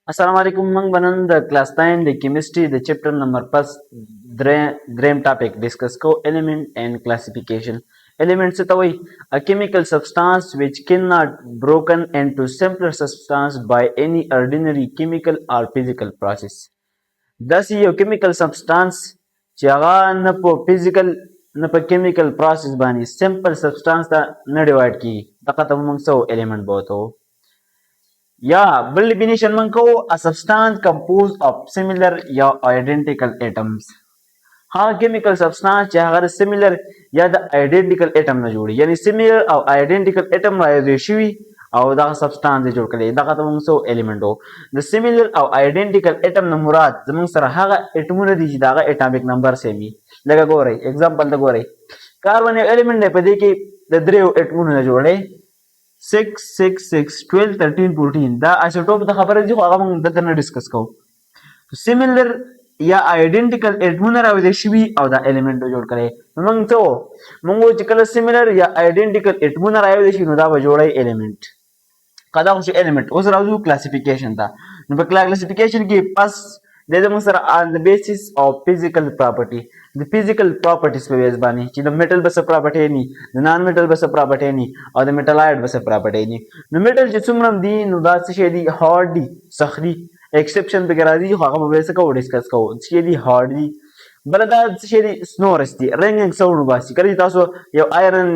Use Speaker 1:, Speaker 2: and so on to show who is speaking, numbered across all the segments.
Speaker 1: Assalamualaikum mang banan the class 9 the chemistry the chapter number plus dream topic discuss co element and classification. Elements tawai a chemical substance which cannot broken into simpler substance by any ordinary chemical or physical process. Thus yo chemical substance چې هغه نه په physical نه په chemical process باندې simple substance ته نه divide کیږي دغه ته موږ څه element بوته. Yeah, bel definition man ko a substance composed of similar या identical atoms. हाँ chemical substance چې هغه similar یا د identical atom نه جوړي یعنی similar او identical atom راځي شوی او دا substance جوړ کړي دا ته موږ سو element وو د similar او identical atom نه مراد زموږ سره هغه اټمونه دي چې دا atomic number سیمي لکه ګورئ example ته ګورئ کاربن element دی په دې کې د دریو اټمونو نه جوړي 6 6 6 12 13 14 دا isotop د خبره دي خو هغه موږ دلته نه ډیسکس کوو similar یا identical اټمونه راوځي شوی او دا element جوړ کړي موږ ته موږ چې کله similar یا identical اټمونه راوځي شي نو دا به جوړي element کدا خو element اوس راځو classification ته نو په classification کې پس د دې سره on the basis of physical property the physical properties په بیس باندې چې د metal بس property ني د non metal بس property ني او د metalloid بس property ني نو metal چې څومره دي نو دا څه دي hard دي صخري exception به راځي خو هغه به څه کو ډیسکس کوو چې دي hard دي بل دا څه دي snorers دي ringing sound باسي کله تاسو یو iron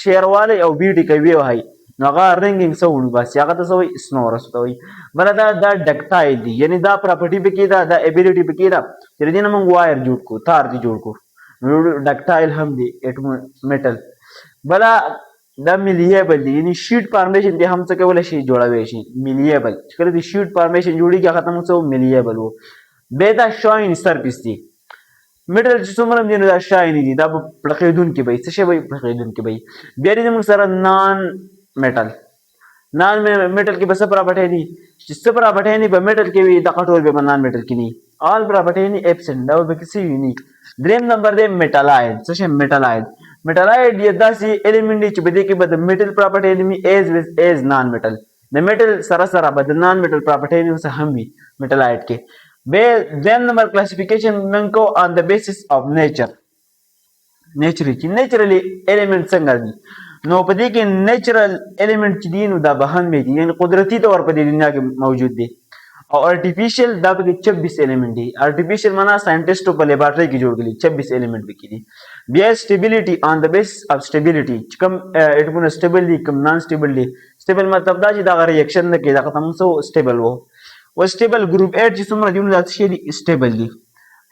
Speaker 1: شیر والے او بیټي کوي وای نو هغه ringing sound باسي هغه ته وایي snorers ته وایي بل دا ductile دي یعنی دا property به کې دا ability به کې دا چې دې نه موږ وایر جوړ کو تار دي جوړ کو نو ductile هم دي metal بل دا malleable دي یعنی sheet formation دي هم څه کولای شي جوړوي شي malleable کله دې sheet formation جوړیږي هغه ته موږ malleable وو به دا shine surface دي میټل چې څومره دي نو دا شایني دي دا پړقیدون کې به څه شي به پړقیدون کې به بیا دې موږ سره نان میټل کې بس پراپرټي دي چې څه پراپرټي نه په میټل کې وي دا کټول به نان میټل کې نه آل پراپرټي نه ایبسنت دا به کسی وي نه دریم نمبر دی میټالایډ څه شي میټالایډ یو داسې الیمنت دی چې په دې کې به د میټل پراپرټي نه ایز نان میټل د میټل سره سره به د نان میټل پراپرټي نه هم وي میټالایډ کې به دیم نمبر کلاسیفیکیشن منکو on the basis of nature چې نیچرلی الیمنت څنګه دي نو په دې کې نیچرل الیمنت چې دي نو دا بهن دي یعنی قدرتی طور په دې دنیا کې موجود دي او ارتفیشل دا په کې 26 الیمنت دي ارتفیشل معنا ساينټیسټو په لیبارټری کې جوړ کړي 26 الیمنت به کړي بیا سټیبিলিټي on the basis of stability چې کوم اټمونه سټیبل دي کوم نان سټیبل دي سټیبل مطلب دا چې دا ریاکشن نه کوي دا کوم څه سټیبل وو و سټیبل ګروپ 8 چې څومره دي نو دا څه دي سټیبل دي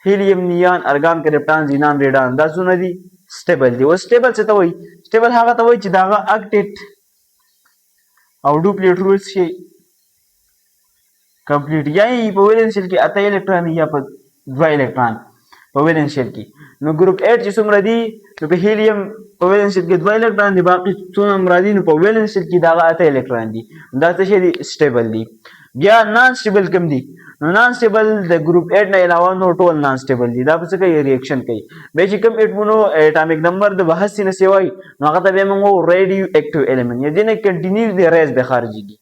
Speaker 1: هیلیم نیان ارګان کرپټان زینان ریډان دا څونه دي سټیبل دي و سټیبل څه ته وایي سټیبل هغه ته وایي چې دا اکټیټ او ډوپلیټ رولز شي کمپلیټ یعنی په ویلنس شیل کې اته الکترون یا په 2 الکترون په ویلنس شیل کې نو ګروپ 8 چې څومره دي نو په هیلیم په ویلنس شیل کې 2 الکترون دي باقي څونه مرادي نو په ویلنس شیل کې دا اته الکترون دي دا څه شي دي سټیبل دي بیا نان سټیبل کوم دي نو نان سټیبل د ګروپ 8 نه علاوه نو ټول نان سټیبل دي دا په څه کوي ریاکشن کوي به چې کوم اټمونو اټامیک نمبر د بحث نه سیوای نو هغه ته به موږ ریډیو اکټیو الیمنت یعنی کنټینیو دی ریز به خارجيږي